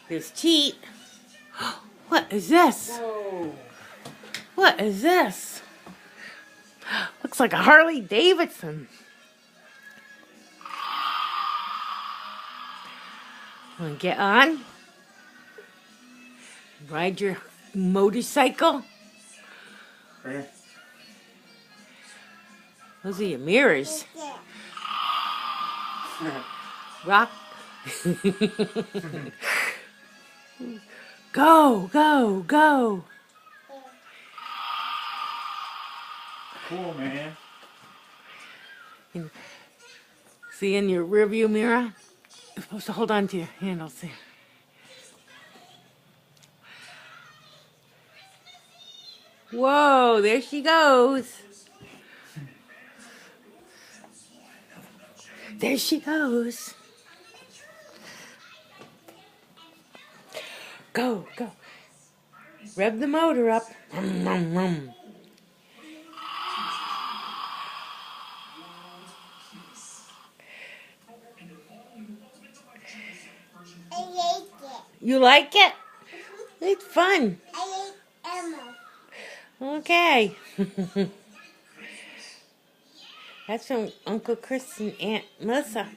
There's Cheat. What is this? Whoa. What is this? Looks like a Harley Davidson. Want to get on? Ride your motorcycle? Yeah. Those are your mirrors. Rock. Go, go, go. Cool, man. See in your rearview mirror? You're supposed to hold on to your handles there. Whoa, there she goes. There she goes. Go, go. Rev the motor up. Rum, rum, rum. I like it. You like it? It's fun. I like Emma. Okay. That's from Uncle Chris and Aunt Melissa.